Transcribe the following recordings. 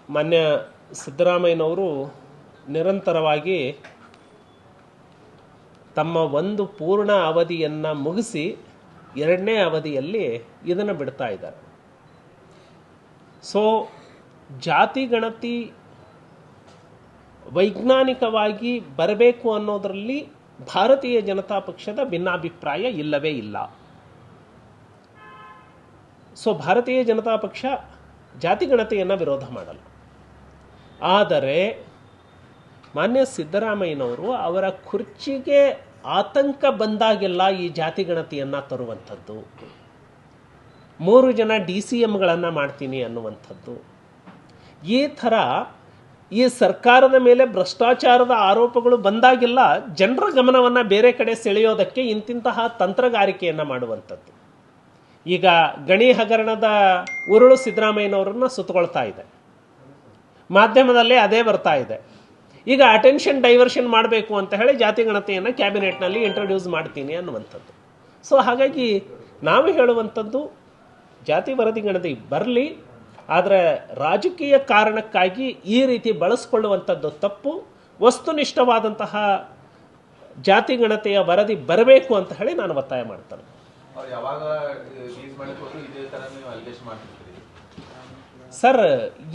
ಮಾನ್ಯ ಸಿದ್ದರಾಮಯ್ಯನವರು ನಿರಂತರವಾಗಿ ತಮ್ಮ ಒಂದು ಪೂರ್ಣ ಅವಧಿಯನ್ನು ಮುಗಿಸಿ ಎರಡನೇ ಅವಧಿಯಲ್ಲಿ ಇದನ್ನು ಬಿಡ್ತಾ ಇದ್ದಾರೆ. ಸೊ ಜಾತಿ ಗಣತಿ ವೈಜ್ಞಾನಿಕವಾಗಿ ಬರಬೇಕು ಅನ್ನೋದರಲ್ಲಿ ಭಾರತೀಯ ಜನತಾ ಪಕ್ಷದ ಭಿನ್ನಾಭಿಪ್ರಾಯ ಇಲ್ಲವೇ ಇಲ್ಲ. ಸೊ ಭಾರತೀಯ ಜನತಾ ಪಕ್ಷ ಜಾತಿ ಗಣತಿಯನ್ನು ವಿರೋಧ ಮಾಡಲ್ಲ. ಆದರೆ ಮಾನ್ಯ ಸಿದ್ದರಾಮಯ್ಯನವರು ಅವರ ಕುರ್ಚಿಗೆ ಆತಂಕ ಬಂದಾಗೆಲ್ಲ ಈ ಜಾತಿ ಗಣತಿಯನ್ನು ತರುವಂಥದ್ದು, 3 ಜನ DCMಗಳನ್ನು ಮಾಡ್ತೀನಿ ಅನ್ನುವಂಥದ್ದು, ಈ ಥರ ಈ ಸರ್ಕಾರದ ಮೇಲೆ ಭ್ರಷ್ಟಾಚಾರದ ಆರೋಪಗಳು ಬಂದಾಗೆಲ್ಲ ಜನರ ಗಮನವನ್ನು ಬೇರೆ ಕಡೆ ಸೆಳೆಯೋದಕ್ಕೆ ಇಂತಿಂತಹ ತಂತ್ರಗಾರಿಕೆಯನ್ನು ಮಾಡುವಂಥದ್ದು. ಈಗ ಗಣಿ ಹಗರಣದ ಉರುಳು ಸಿದ್ದರಾಮಯ್ಯನವರನ್ನು ಸುತ್ತಕೊಳ್ತಾ ಇದೆ, ಮಾಧ್ಯಮದಲ್ಲೇ ಅದೇ ಬರ್ತಾ ಇದೆ. ಈಗ ಅಟೆನ್ಷನ್ ಡೈವರ್ಷನ್ ಮಾಡಬೇಕು ಅಂತ ಹೇಳಿ ಜಾತಿ ಗಣತಿಯನ್ನು ಕ್ಯಾಬಿನೆಟ್ನಲ್ಲಿ ಇಂಟ್ರೊಡ್ಯೂಸ್ ಮಾಡ್ತೀನಿ ಅನ್ನುವಂಥದ್ದು. ಸೊ ಹಾಗಾಗಿ ನಾವು ಹೇಳುವಂಥದ್ದು ಜಾತಿ ವರದಿ ಗಣತಿ ಬರಲಿ, ಆದರೆ ರಾಜಕೀಯ ಕಾರಣಕ್ಕಾಗಿ ಈ ರೀತಿ ಬಳಸ್ಕೊಳ್ಳುವಂಥದ್ದು ತಪ್ಪು. ವಸ್ತುನಿಷ್ಠವಾದಂತಹ ಜಾತಿ ಗಣತಿಯ ವರದಿ ಬರಬೇಕು ಅಂತ ಹೇಳಿ ನಾನು ಒತ್ತಾಯ ಮಾಡ್ತೇನೆ. ಸರ್,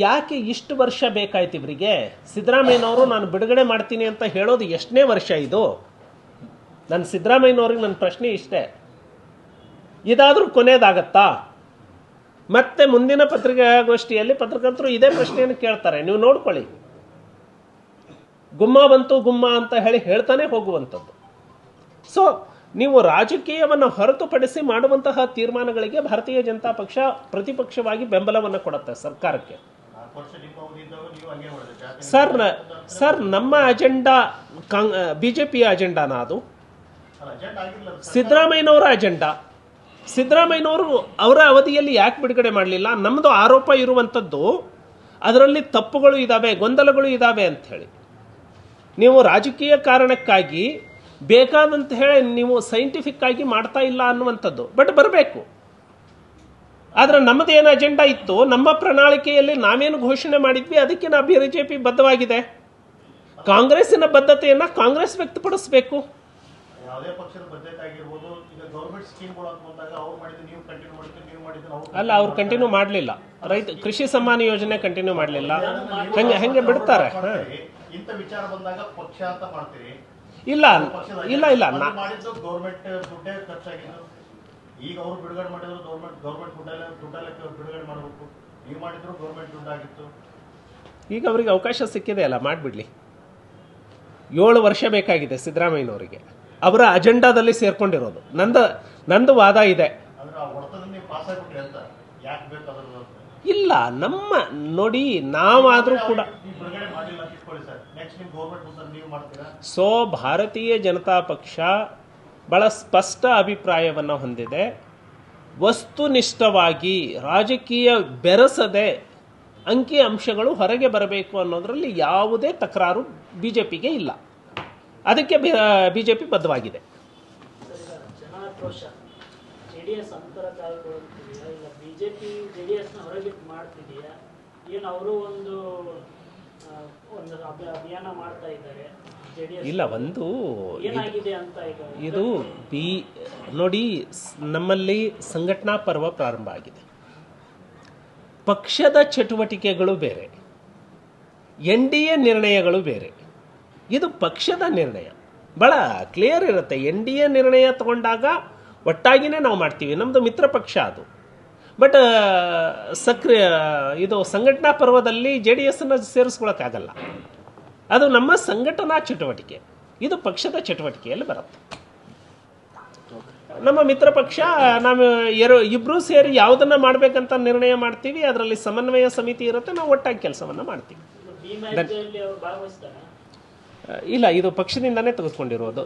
ಯಾಕೆ ಇಷ್ಟು ವರ್ಷ ಬೇಕಾಯ್ತು ಇವರಿಗೆ? ಸಿದ್ದರಾಮಯ್ಯನವರು ನಾನು ಬಿಡುಗಡೆ ಮಾಡ್ತೀನಿ ಅಂತ ಹೇಳೋದು ಎಷ್ಟನೇ ವರ್ಷ ಇದು? ನನ್ನ ಸಿದ್ದರಾಮಯ್ಯನವ್ರಿಗೆ ನನ್ನ ಪ್ರಶ್ನೆ ಇಷ್ಟೇ, ಇದಾದರೂ ಕೊನೆಯದಾಗತ್ತಾ? ಮತ್ತೆ ಮುಂದಿನ ಪತ್ರಿಕಾಗೋಷ್ಠಿಯಲ್ಲಿ ಪತ್ರಕರ್ತರು ಇದೇ ಪ್ರಶ್ನೆಯನ್ನು ಕೇಳ್ತಾರೆ, ನೀವು ನೋಡ್ಕೊಳ್ಳಿ. ಗುಮ್ಮ ಬಂತು ಗುಮ್ಮ ಅಂತ ಹೇಳಿ ಹೇಳ್ತಾನೆ ಹೋಗುವಂಥದ್ದು. ಸೊ ನೀವು ರಾಜಕೀಯವನ್ನು ಹೊರತುಪಡಿಸಿ ಮಾಡುವಂತಹ ತೀರ್ಮಾನಗಳಿಗೆ ಭಾರತೀಯ ಜನತಾ ಪಕ್ಷ ಪ್ರತಿಪಕ್ಷವಾಗಿ ಬೆಂಬಲವನ್ನು ಕೊಡುತ್ತೆ ಸರ್ಕಾರಕ್ಕೆ. ಸರ್ ನಮ್ಮ ಅಜೆಂಡಾ ಬಿಜೆಪಿಯ ಅಜೆಂಡಾನ ಅದು? ಸಿದ್ದರಾಮಯ್ಯನವರ ಅಜೆಂಡಾ. ಸಿದ್ದರಾಮಯ್ಯನವರು ಅವರ ಅವಧಿಯಲ್ಲಿ ಯಾಕೆ ಬಿಡುಗಡೆ ಮಾಡಲಿಲ್ಲ? ನಮ್ಮದು ಆರೋಪ ಇರುವಂಥದ್ದು ಅದರಲ್ಲಿ ತಪ್ಪುಗಳು ಇದ್ದಾವೆ, ಗೊಂದಲಗಳು ಇದ್ದಾವೆ ಅಂತ ಹೇಳಿ. ನೀವು ರಾಜಕೀಯ ಕಾರಣಕ್ಕಾಗಿ ಬೇಕಾದಂತ ಹೇಳಿ ನೀವು ಸೈಂಟಿಫಿಕ್ ಆಗಿ ಮಾಡ್ತಾ ಇಲ್ಲ ಅನ್ನುವಂಥದ್ದು. ಬಟ್ ಬರಬೇಕು. ಆದರೆ ನಮ್ಮದೇನು ಅಜೆಂಡಾ ಇತ್ತು, ನಮ್ಮ ಪ್ರಣಾಳಿಕೆಯಲ್ಲಿ ನಾವೇನು ಘೋಷಣೆ ಮಾಡಿದ್ವಿ ಅದಕ್ಕೆ ನಾವು BJP ಬದ್ಧವಾಗಿದೆ. ಕಾಂಗ್ರೆಸ್ಸಿನ ಬದ್ಧತೆಯನ್ನು ಕಾಂಗ್ರೆಸ್ ವ್ಯಕ್ತಪಡಿಸಬೇಕು. ಅಲ್ಲ, ಅವ್ರು ಕಂಟಿನ್ಯೂ ಮಾಡಲಿಲ್ಲ. ರೈತ ಕೃಷಿ ಸಮ್ಮಾನ ಯೋಜನೆ ಕಂಟಿನ್ಯೂ ಮಾಡಲಿಲ್ಲ. ಹಂಗೆ ಬಿಡ್ತಾರೆ. ಇಲ್ಲ ಇಲ್ಲ ಇಲ್ಲ ಈಗ ಅವ್ರಿಗೆ ಅವಕಾಶ ಸಿಕ್ಕಿದೆ ಅಲ್ಲ, ಮಾಡಿಬಿಡ್ಲಿ. 7 ವರ್ಷ ಬೇಕಾಗಿದೆ ಸಿದ್ದರಾಮಯ್ಯನವರಿಗೆ, ಅವರ ಅಜೆಂಡಾದಲ್ಲಿ ಸೇರ್ಕೊಂಡಿರೋದು. ನಂದು ವಾದ ಇದೆ. ಇಲ್ಲ, ನಮ್ಮ ನೋಡಿ, ನಾವಾದರೂ ಕೂಡ ಸೊ ಭಾರತೀಯ ಜನತಾ ಪಕ್ಷ ಬಹಳ ಸ್ಪಷ್ಟ ಅಭಿಪ್ರಾಯವನ್ನು ಹೊಂದಿದೆ. ವಸ್ತುನಿಷ್ಠವಾಗಿ ರಾಜಕೀಯ ಬೆರೆಸದೆ ಅಂಕಿ ಅಂಶಗಳು ಹೊರಗೆ ಬರಬೇಕು ಅನ್ನೋದರಲ್ಲಿ ಯಾವುದೇ ತಕರಾರು ಬಿಜೆಪಿಗೆ ಇಲ್ಲ. ಅದಕ್ಕೆ ಬಿಜೆಪಿ ಬದ್ಧವಾಗಿದೆ. ಇಲ್ಲ, ಇದು ನೋಡಿ, ನಮ್ಮಲ್ಲಿ ಸಂಘಟನಾ ಪರ್ವ ಪ್ರಾರಂಭ ಆಗಿದೆ. ಪಕ್ಷದ ಚಟುವಟಿಕೆಗಳು ಬೇರೆ, NDA ನಿರ್ಣಯಗಳು ಬೇರೆ. ಇದು ಪಕ್ಷದ ನಿರ್ಣಯ ಬಹಳ ಕ್ಲಿಯರ್ ಇರುತ್ತೆ. NDA ನಿರ್ಣಯ ತಗೊಂಡಾಗ ಒಟ್ಟಾಗಿನೇ ನಾವು ಮಾಡ್ತೀವಿ, ನಮ್ಮದು ಮಿತ್ರ ಪಕ್ಷ ಅದು. ಬಟ್ ಇದು ಸಂಘಟನಾ ಪರ್ವದಲ್ಲಿ JDS-ಅನ್ನು ಸೇರಿಸ್ಕೊಳಕ್ಕಾಗಲ್ಲ. ಅದು ನಮ್ಮ ಸಂಘಟನಾ ಚಟುವಟಿಕೆ, ಇದು ಪಕ್ಷದ ಚಟುವಟಿಕೆಯಲ್ಲಿ ಬರುತ್ತೆ. ನಮ್ಮ ಮಿತ್ರ ಪಕ್ಷ ನಾವು ಇಬ್ಬರೂ ಸೇರಿ ಯಾವುದನ್ನ ಮಾಡಬೇಕಂತ ನಿರ್ಣಯ ಮಾಡ್ತೀವಿ, ಅದರಲ್ಲಿ ಸಮನ್ವಯ ಸಮಿತಿ ಇರುತ್ತೆ, ನಾವು ಒಟ್ಟಾಗಿ ಕೆಲಸವನ್ನು ಮಾಡ್ತೀವಿ. ಇಲ್ಲ, ಇದು ಪಕ್ಷದಿಂದನೇ ತೆಗೆದುಕೊಂಡಿರೋದು.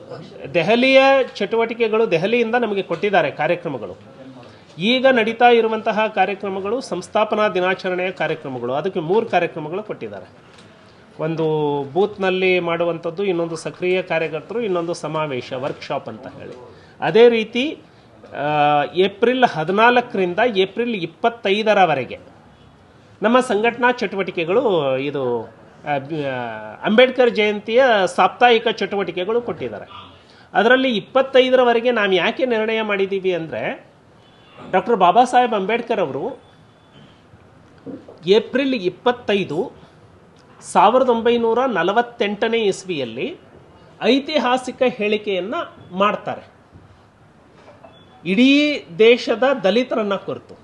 ದೆಹಲಿಯ ಚಟುವಟಿಕೆಗಳು ದೆಹಲಿಯಿಂದ ನಮಗೆ ಕೊಟ್ಟಿದ್ದಾರೆ ಕಾರ್ಯಕ್ರಮಗಳು. ಈಗ ನಡೀತಾ ಇರುವಂತಹ ಕಾರ್ಯಕ್ರಮಗಳು ಸಂಸ್ಥಾಪನಾ ದಿನಾಚರಣೆಯ ಕಾರ್ಯಕ್ರಮಗಳು, ಅದಕ್ಕೆ 3 ಕಾರ್ಯಕ್ರಮಗಳು ಕೊಟ್ಟಿದ್ದಾರೆ. ಒಂದು ಬೂತ್ನಲ್ಲಿ ಮಾಡುವಂಥದ್ದು, ಇನ್ನೊಂದು ಸಕ್ರಿಯ ಕಾರ್ಯಕರ್ತರು, ಇನ್ನೊಂದು ಸಮಾವೇಶ ವರ್ಕ್ಶಾಪ್ ಅಂತ ಹೇಳಿ. ಅದೇ ರೀತಿ ಏಪ್ರಿಲ್ 14ರಿಂದ ಏಪ್ರಿಲ್ 25ರವರೆಗೆ ನಮ್ಮ ಸಂಘಟನಾ ಚಟುವಟಿಕೆಗಳು ಇದು ಅಂಬೇಡ್ಕರ್ ಜಯಂತಿಯ ಸಾಪ್ತಾಹಿಕ ಚಟುವಟಿಕೆಗಳು ಕೊಟ್ಟಿದ್ದಾರೆ. ಅದರಲ್ಲಿ 25ರವರೆಗೆ ನಾವು ಯಾಕೆ ನಿರ್ಣಯ ಮಾಡಿದ್ದೀವಿ ಅಂದರೆ, ಡಾಕ್ಟರ್ ಬಾಬಾ ಸಾಹೇಬ್ ಅಂಬೇಡ್ಕರ್ ಅವರು ಏಪ್ರಿಲ್ 25, 1948ನೇ ಇಸ್ವಿಯಲ್ಲಿ ಐತಿಹಾಸಿಕ ಹೇಳಿಕೆಯನ್ನು ಮಾಡ್ತಾರೆ ಇಡೀ ದೇಶದ ದಲಿತರನ್ನ ಕುರಿತು.